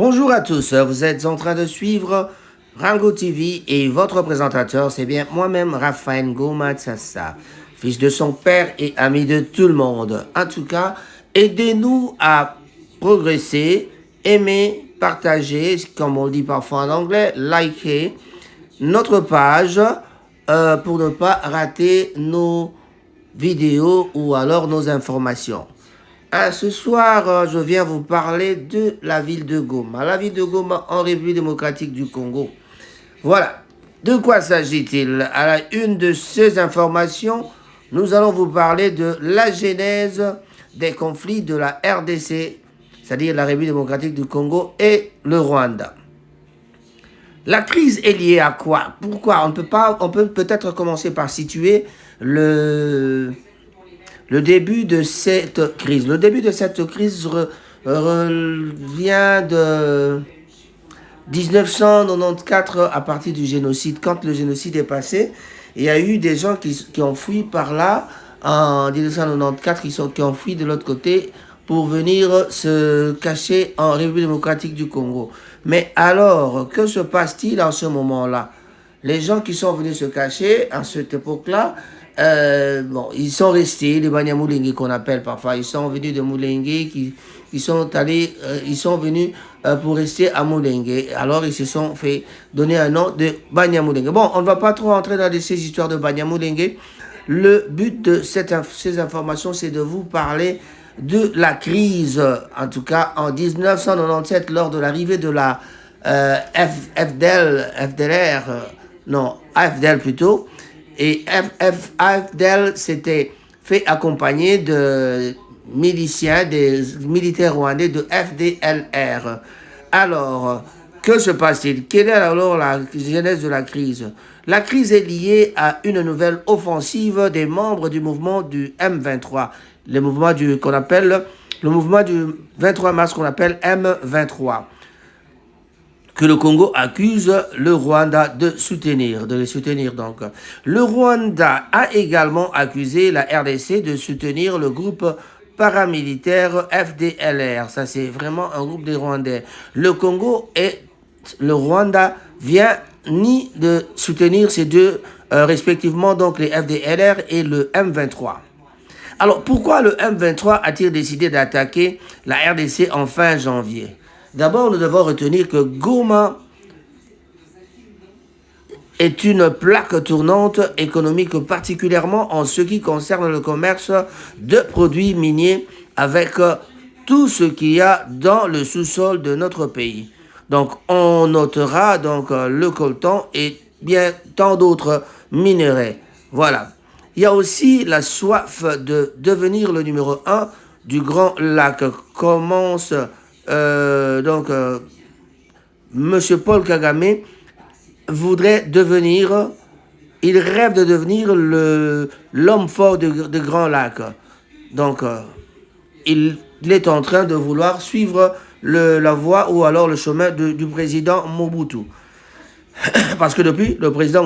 Bonjour à tous, vous êtes en train de suivre Rango TV et votre présentateur, c'est bien moi-même, Raphaël Ngoma Tsassa, fils de son père et ami de tout le monde. En tout cas, aidez-nous à progresser, aimer, partager, comme on le dit parfois en anglais, liker notre page pour ne pas rater nos vidéos ou alors nos informations. Ce soir, je viens vous parler de la ville de Goma. La ville de Goma en République démocratique du Congo. Voilà. De quoi s'agit-il? À la une de ces informations, nous allons vous parler de la genèse des conflits de la RDC, c'est-à-dire la République démocratique du Congo et le Rwanda. La crise est liée à quoi? Pourquoi? On peut peut-être commencer par situer le début de cette crise. Le début de cette crise revient de 1994 à partir du génocide. Quand le génocide est passé, il y a eu des gens qui ont fui par là en 1994, qui ont fui de l'autre côté pour venir se cacher en République démocratique du Congo. Mais alors, que se passe-t-il en ce moment-là? Les gens qui sont venus se cacher à cette époque-là, ils sont restés, les Banyamulenge qu'on appelle parfois, ils sont venus de Mulenge, ils sont venus pour rester à Mulenge. Alors ils se sont fait donner un nom de Banyamulenge. Bon, on ne va pas trop entrer dans ces histoires de Banyamulenge. Le but de ces informations, c'est de vous parler de la crise, en tout cas en 1997, lors de l'arrivée de la AFDL plutôt. Et AFDL s'était fait accompagner de miliciens, des militaires rwandais de FDLR. Alors, que se passe-t-il? Quelle est alors la genèse de la crise? La crise est liée à une nouvelle offensive des membres du mouvement du M23. Le mouvement qu'on appelle le mouvement du 23 mars qu'on appelle M23. Que le Congo accuse le Rwanda de les soutenir donc. Le Rwanda a également accusé la RDC de soutenir le groupe paramilitaire FDLR. Ça, c'est vraiment un groupe des Rwandais. Le Rwanda vient ni de soutenir ces deux, respectivement, donc les FDLR et le M23. Alors, pourquoi le M23 a-t-il décidé d'attaquer la RDC en fin janvier? D'abord, nous devons retenir que Goma est une plaque tournante économique, particulièrement en ce qui concerne le commerce de produits miniers avec tout ce qu'il y a dans le sous-sol de notre pays. Donc, on notera donc le coltan et bien tant d'autres minerais. Voilà. Il y a aussi la soif de devenir le numéro 1 du Grand Lac. Monsieur Paul Kagame il rêve de devenir l'homme fort de Grand Lac. Donc, il est en train de vouloir suivre la voie ou alors le chemin du président Mobutu. Parce que depuis que le président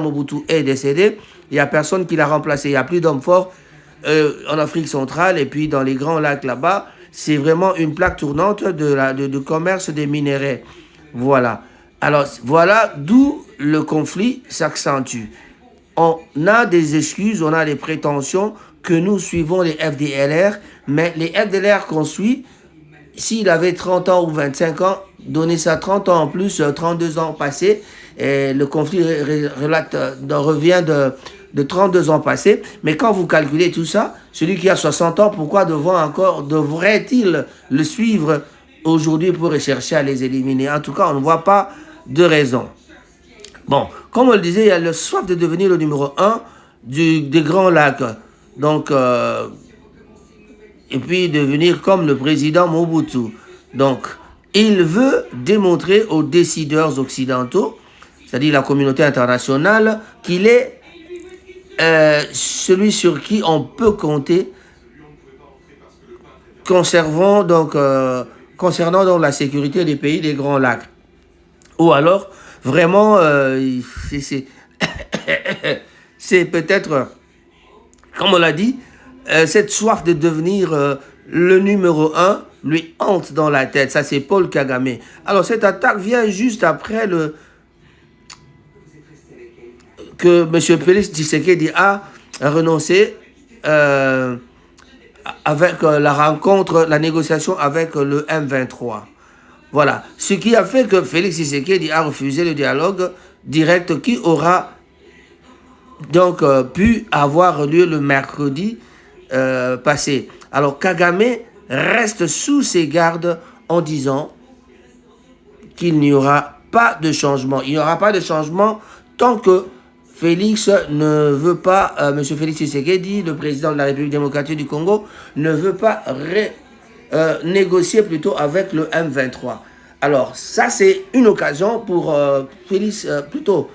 Mobutu est décédé, il n'y a personne qui l'a remplacé. Il n'y a plus d'hommes forts en Afrique centrale et puis dans les Grands Lacs là-bas. C'est vraiment une plaque tournante de commerce des minéraux. Voilà. Alors, voilà d'où le conflit s'accentue. On a des excuses, on a des prétentions que nous suivons les FDLR, mais les FDLR qu'on suit, s'il avait 30 ans ou 25 ans, donnez ça 30 ans en plus, 32 ans passés, et le conflit revient de 32 ans passés. Mais quand vous calculez tout ça, celui qui a 60 ans, pourquoi devrait-il le suivre aujourd'hui pour rechercher à les éliminer? En tout cas, on ne voit pas de raison. Bon, comme on le disait, il y a le soif de devenir le numéro 1 des Grands Lacs. Donc, et puis devenir comme le président Mobutu. Donc, il veut démontrer aux décideurs occidentaux, c'est-à-dire la communauté internationale, qu'il est celui sur qui on peut compter concernant donc la sécurité des pays des Grands Lacs. Ou alors, vraiment, c'est peut-être, comme on l'a dit, cette soif de devenir le numéro un lui hante dans la tête. Ça, c'est Paul Kagame. Alors, cette attaque vient juste après que M. Félix Tshisekedi a renoncé avec la rencontre, la négociation avec le M23. Voilà. Ce qui a fait que Félix Tshisekedi a refusé le dialogue direct qui aura donc pu avoir lieu le mercredi passé. Alors Kagame reste sous ses gardes en disant qu'il n'y aura pas de changement. Il n'y aura pas de changement tant que Félix ne veut pas, M. Félix Tshisekedi, le président de la République démocratique du Congo, ne veut pas négocier plutôt avec le M23. Alors ça c'est une occasion pour Félix, plutôt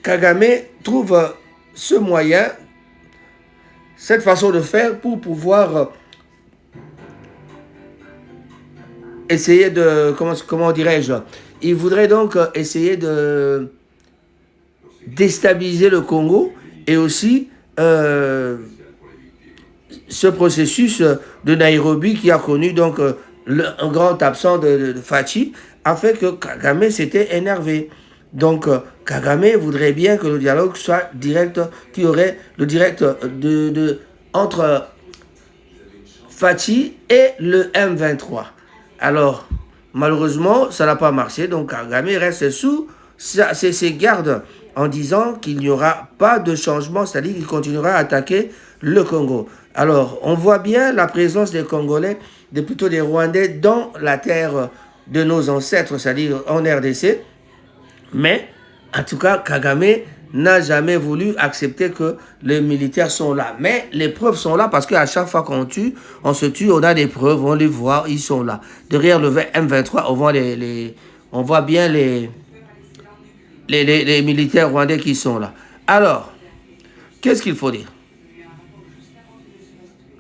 Kagame trouve ce moyen, cette façon de faire pour pouvoir essayer de, comment dirais-je, il voudrait donc essayer de déstabiliser le Congo et aussi ce processus de Nairobi qui a connu donc un grand absent de Fachi a fait que Kagame s'était énervé. Donc Kagame voudrait bien que le dialogue soit direct, qu'il y aurait le direct entre Fachi et le M23. Alors, malheureusement, ça n'a pas marché. Donc Kagame reste sous ses gardes en disant qu'il n'y aura pas de changement, c'est-à-dire qu'il continuera à attaquer le Congo. Alors, on voit bien la présence des Congolais, plutôt des Rwandais, dans la terre de nos ancêtres, c'est-à-dire en RDC. Mais, en tout cas, Kagame n'a jamais voulu accepter que les militaires sont là. Mais les preuves sont là parce qu'à chaque fois qu'on se tue, on a des preuves, on les voit, ils sont là. Derrière le M23, on voit bien les militaires rwandais qui sont là. Alors, qu'est-ce qu'il faut dire?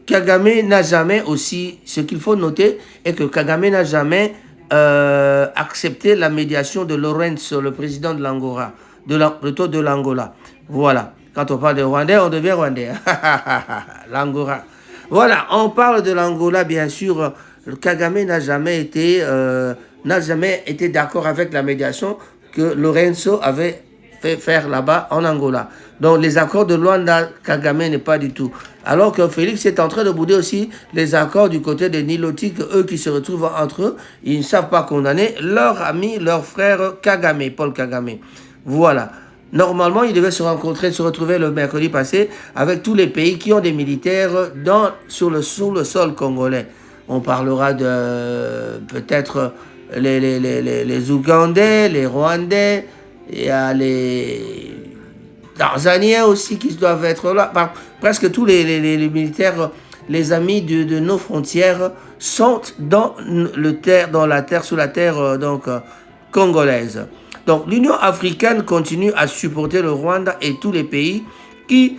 Kagame n'a jamais aussi, ce qu'il faut noter est que Kagame n'a jamais accepté la médiation de Lorenzo, le président de l'Angola, plutôt de l'Angola. Voilà. Quand on parle de Rwandais, on devient Rwandais. L'Angola. Voilà, on parle de l'Angola, bien sûr. Kagame n'a jamais été d'accord avec la médiation que Lorenzo avait fait faire là-bas en Angola. Donc les accords de Luanda, Kagame n'est pas du tout. Alors que Félix est en train de bouder aussi les accords du côté des Nilotiques, eux qui se retrouvent entre eux, ils ne savent pas condamner leur ami, leur frère Kagame, Paul Kagame. Voilà. Normalement, ils devaient se retrouver le mercredi passé avec tous les pays qui ont des militaires sur le sol congolais. On parlera de peut-être les Ougandais, les Rwandais, il y a les Tanzaniens aussi qui doivent être là. Presque tous les militaires, les amis de nos frontières sont sous la terre congolaise. Donc l'Union africaine continue à supporter le Rwanda et tous les pays qui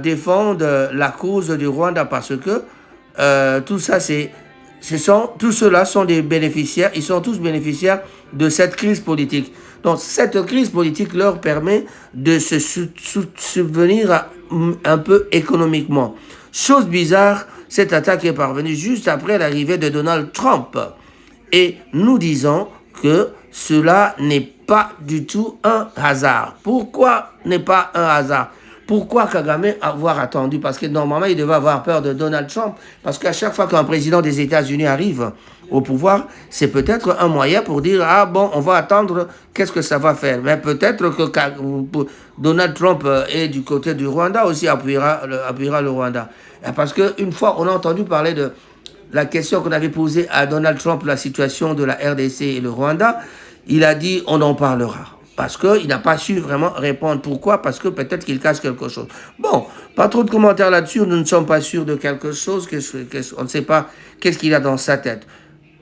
défendent la cause du Rwanda parce que tout ça tous ceux-là sont des bénéficiaires, ils sont tous bénéficiaires de cette crise politique. Donc cette crise politique leur permet de se subvenir un peu économiquement. Chose bizarre, cette attaque est parvenue juste après l'arrivée de Donald Trump. Et nous disons que cela n'est pas du tout un hasard. Pourquoi n'est pas un hasard? Pourquoi Kagame avoir attendu? Parce que normalement, il devait avoir peur de Donald Trump. Parce qu'à chaque fois qu'un président des États-Unis arrive au pouvoir, c'est peut-être un moyen pour dire, ah bon, on va attendre, qu'est-ce que ça va faire? Mais peut-être que Donald Trump est du côté du Rwanda aussi, appuiera le Rwanda. Parce qu'une fois, on a entendu parler de la question qu'on avait posée à Donald Trump, la situation de la RDC et le Rwanda, il a dit, on en parlera. Parce qu'il n'a pas su vraiment répondre. Pourquoi? Parce que peut-être qu'il cache quelque chose. Bon, pas trop de commentaires là-dessus. Nous ne sommes pas sûrs de quelque chose. On ne sait pas qu'est-ce qu'il a dans sa tête.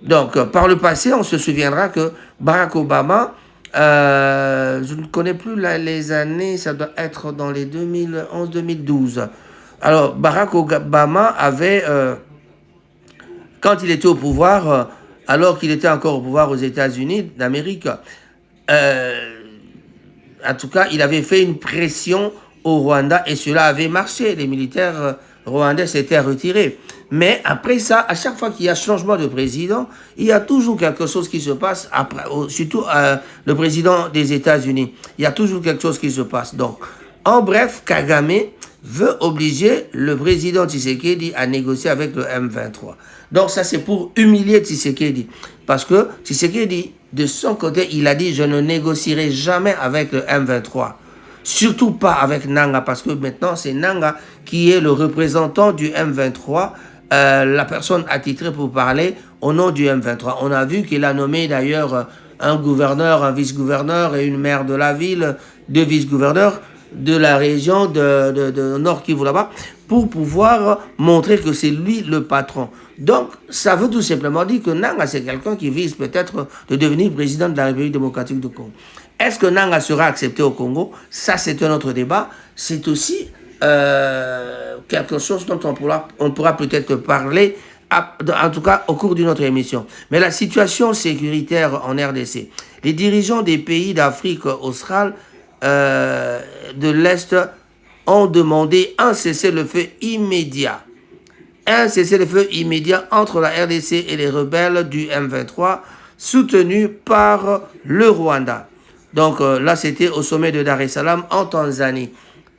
Donc, par le passé, on se souviendra que Barack Obama, je ne connais plus les années, ça doit être dans les 2011-2012. Alors, Barack Obama avait, quand il était au pouvoir, alors qu'il était encore au pouvoir aux États-Unis d'Amérique, en tout cas, il avait fait une pression au Rwanda et cela avait marché. Les militaires rwandais s'était retiré. Mais après ça, à chaque fois qu'il y a changement de président, il y a toujours quelque chose qui se passe, après, surtout le président des États-Unis. Il y a toujours quelque chose qui se passe. Donc, en bref, Kagame veut obliger le président Tshisekedi à négocier avec le M23. Donc ça, c'est pour humilier Tshisekedi. Parce que Tshisekedi, de son côté, il a dit « Je ne négocierai jamais avec le M23 ». Surtout pas avec Nanga, parce que maintenant, c'est Nanga qui est le représentant du M23, la personne attitrée pour parler au nom du M23. On a vu qu'il a nommé d'ailleurs un gouverneur, un vice-gouverneur et une maire de la ville, deux vice-gouverneurs de la région de Nord Kivu là-bas, pour pouvoir montrer que c'est lui le patron. Donc, ça veut tout simplement dire que Nanga, c'est quelqu'un qui vise peut-être de devenir président de la République démocratique du Congo. Est-ce que Nanga sera accepté au Congo? Ça, c'est un autre débat. C'est aussi quelque chose dont on pourra peut-être parler, en tout cas au cours d'une autre émission. Mais la situation sécuritaire en RDC, les dirigeants des pays d'Afrique australe de l'Est ont demandé un cessez-le-feu immédiat. Un cessez-le-feu immédiat entre la RDC et les rebelles du M23, soutenus par le Rwanda. Donc là, c'était au sommet de Dar es Salaam en Tanzanie.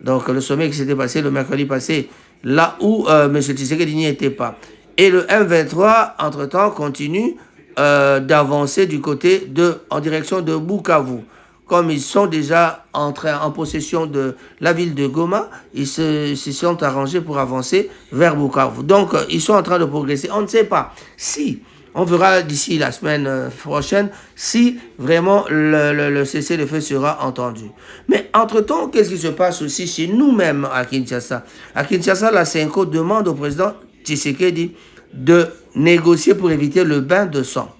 Donc le sommet qui s'était passé le mercredi passé, là où M. Tshisekedi n'y était pas. Et le M23, entre-temps, continue d'avancer du côté en direction de Bukavu. Comme ils sont déjà en possession de la ville de Goma, ils se sont arrangés pour avancer vers Bukavu. Donc, ils sont en train de progresser. On ne sait pas si, on verra d'ici la semaine prochaine, si vraiment le cessez-le-feu sera entendu. Mais entre-temps, qu'est-ce qui se passe aussi chez nous-mêmes à Kinshasa? À Kinshasa, la CENCO demande au président Tshisekedi de négocier pour éviter le bain de sang.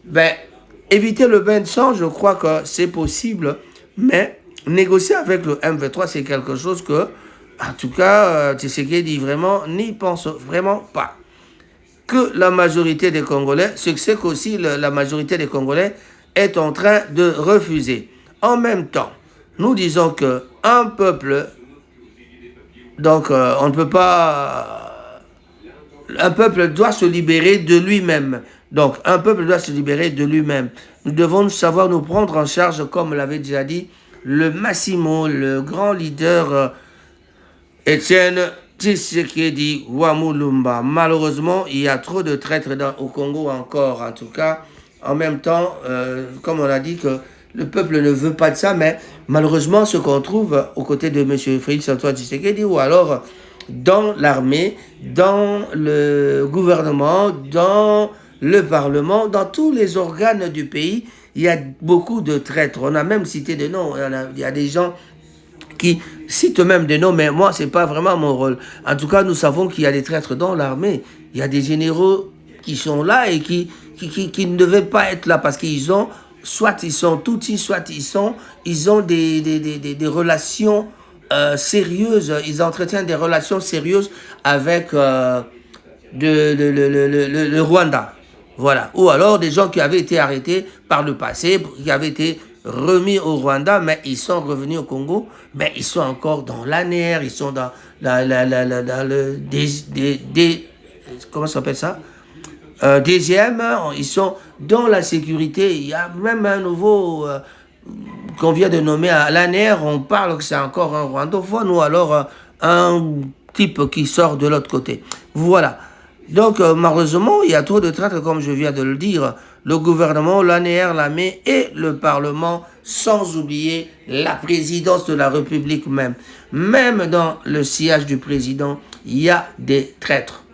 Ben, éviter le bain de sang, je crois que c'est possible, mais négocier avec le M23, c'est quelque chose que, en tout cas, Tshisekedi vraiment n'y pense vraiment pas. Que la majorité des Congolais, ce que c'est qu'aussi la majorité des Congolais est en train de refuser. En même temps, nous disons qu'un peuple, donc on ne peut pas, un peuple doit se libérer de lui-même. Donc, un peuple doit se libérer de lui-même. Nous devons savoir nous prendre en charge, comme l'avait déjà dit le Massimo, le grand leader Etienne Tshisekedi Wamulumba. Malheureusement, il y a trop de traîtres au Congo encore, en tout cas. En même temps, comme on a dit que le peuple ne veut pas de ça, mais malheureusement, ce qu'on trouve aux côtés de M. Félix-Antoine Tshisekedi, ou alors dans l'armée, dans le gouvernement, dans le Parlement, dans tous les organes du pays, il y a beaucoup de traîtres. On a même cité des noms. Il y a des gens qui citent même des noms, mais moi, ce n'est pas vraiment mon rôle. En tout cas, nous savons qu'il y a des traîtres dans l'armée. Il y a des généraux qui sont là et qui ne devaient pas être là parce qu'ils ont, soit ils sont Tutsis, soit ils ont des relations sérieuses. Ils entretiennent des relations sérieuses avec le Rwanda. Voilà. Ou alors des gens qui avaient été arrêtés par le passé, qui avaient été remis au Rwanda, mais ils sont revenus au Congo, mais ils sont encore dans l'ANR, ils sont dans le comment ça s'appelle ça? Deuxième, ils sont dans la sécurité. Il y a même un nouveau qu'on vient de nommer à l'ANR, on parle que c'est encore un rwandophone ou alors un type qui sort de l'autre côté. Voilà. Donc, malheureusement, il y a trop de traîtres, comme je viens de le dire. Le gouvernement, l'ANR, l'armée et le Parlement, sans oublier la présidence de la République même. Même dans le sillage du président, il y a des traîtres.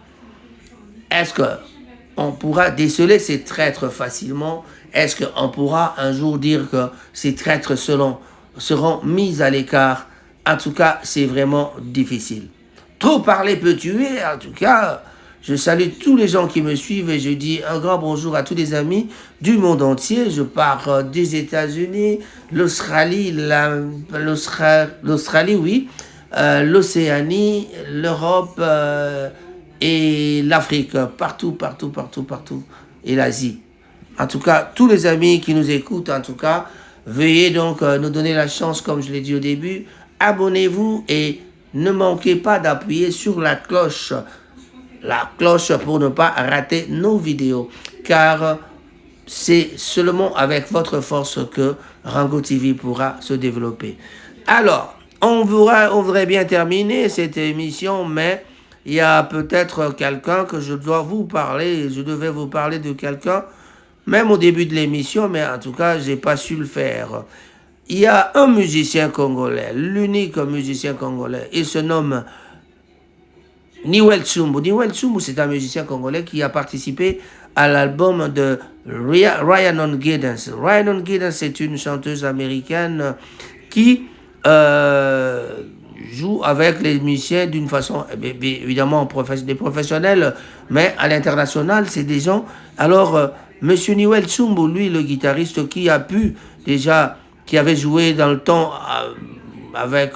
Est-ce qu'on pourra déceler ces traîtres facilement? Est-ce qu'on pourra un jour dire que ces traîtres seront mis à l'écart? En tout cas, c'est vraiment difficile. Trop parler peut tuer, en tout cas. Je salue tous les gens qui me suivent et je dis un grand bonjour à tous les amis du monde entier. Je pars des États-Unis, l'Australie, oui, l'Océanie, l'Europe et l'Afrique, partout, et l'Asie. En tout cas, tous les amis qui nous écoutent, en tout cas, veuillez donc nous donner la chance, comme je l'ai dit au début, abonnez-vous et ne manquez pas d'appuyer sur la cloche pour ne pas rater nos vidéos, car c'est seulement avec votre force que Rango TV pourra se développer. Alors, on voudrait bien terminer cette émission, mais il y a peut-être quelqu'un que je dois vous parler, je devais vous parler de quelqu'un, même au début de l'émission, mais en tout cas, je n'ai pas su le faire. Il y a un musicien congolais, l'unique musicien congolais, il se nomme Niwel Tsumbu. Niwel Tsumbu, c'est un musicien congolais qui a participé à l'album de Rhiannon Giddens. Rhiannon Giddens, c'est une chanteuse américaine qui joue avec les musiciens d'une façon, évidemment, des professionnels, mais à l'international, c'est des gens. Alors, Monsieur Niwel Tsumbu, lui, le guitariste qui a pu déjà, qui avait joué dans le temps avec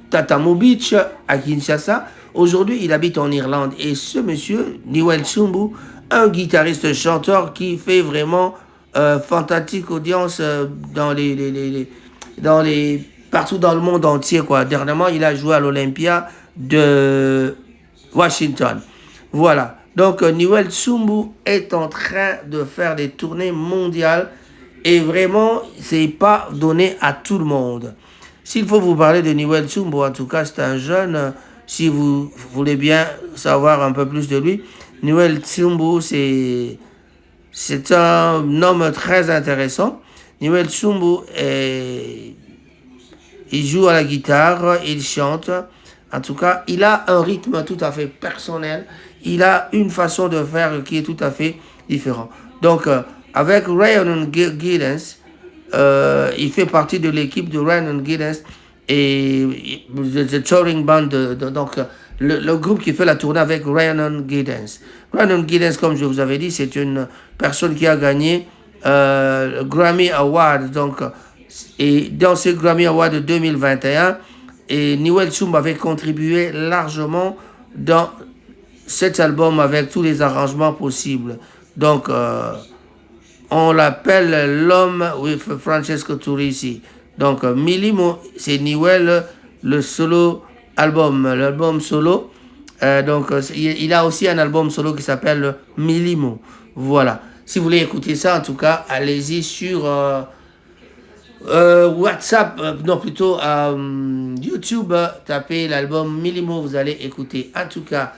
Tatamo Beach à Kinshasa. Aujourd'hui, il habite en Irlande. Et ce monsieur, Niwel Tsumbu, un guitariste chanteur qui fait vraiment fantastique audience partout dans le monde entier, quoi. Dernièrement, il a joué à l'Olympia de Washington. Voilà. Donc, Niwel Tsumbu est en train de faire des tournées mondiales. Et vraiment, c'est pas donné à tout le monde. S'il faut vous parler de Niwel Tsumbu, en tout cas, c'est un jeune. Si vous voulez bien savoir un peu plus de lui, Niwel Tsumbu, c'est un homme très intéressant. Niwel Tsumbu, il joue à la guitare, il chante. En tout cas, il a un rythme tout à fait personnel. Il a une façon de faire qui est tout à fait différente. Donc, avec Rhiannon Giddens, il fait partie de l'équipe de Rhiannon Giddens et the touring band, donc le groupe qui fait la tournée avec Rhiannon Giddens. Rhiannon Giddens, comme je vous avais dit, c'est une personne qui a gagné le Grammy Award. Donc, et dans ce Grammy Award de 2021, et Niwel Tsumbu avait contribué largement dans cet album avec tous les arrangements possibles. Donc, on l'appelle l'homme with Francesco Turisi. Donc, Milimo, c'est Niwel, le solo album, l'album solo. Donc, il a aussi un album solo qui s'appelle Milimo. Voilà. Si vous voulez écouter ça, en tout cas, allez-y sur WhatsApp, non, plutôt YouTube, tapez l'album Milimo, vous allez écouter. En tout cas,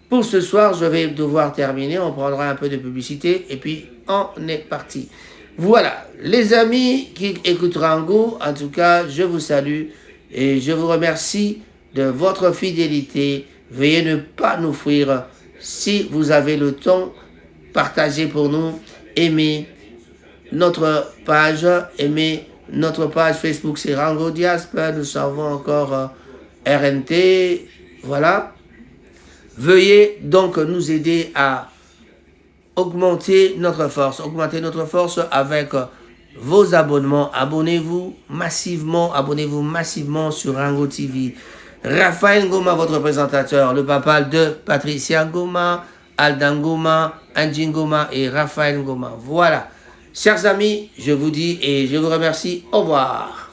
pour ce soir, je vais devoir terminer. On prendra un peu de publicité et puis on est parti. Voilà, les amis qui écoutent Rango, en tout cas, je vous salue et je vous remercie de votre fidélité. Veuillez ne pas nous fuir. Si vous avez le temps, partagez pour nous. Aimez notre page, Facebook, c'est Rango Diasp. Nous servons encore RNT. Voilà. Veuillez donc nous aider à augmenter notre force avec vos abonnements. Abonnez-vous massivement sur Rango TV. Raphaël Ngoma, votre présentateur, le papa de Patricia Ngoma, Aldan Ngoma, Anji Ngoma et Raphaël Ngoma. Voilà. Chers amis, je vous dis et je vous remercie. Au revoir.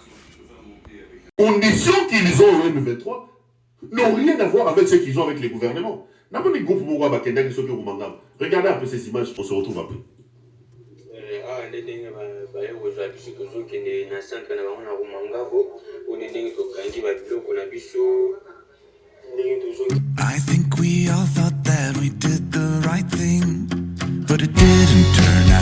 Conditions qu'ils ont au M23 n'ont rien à voir avec ce qu'ils ont avec les gouvernements. Regardez un peu ces images, on se retrouve après. I think we all thought that we did the right thing, but it didn't turn out.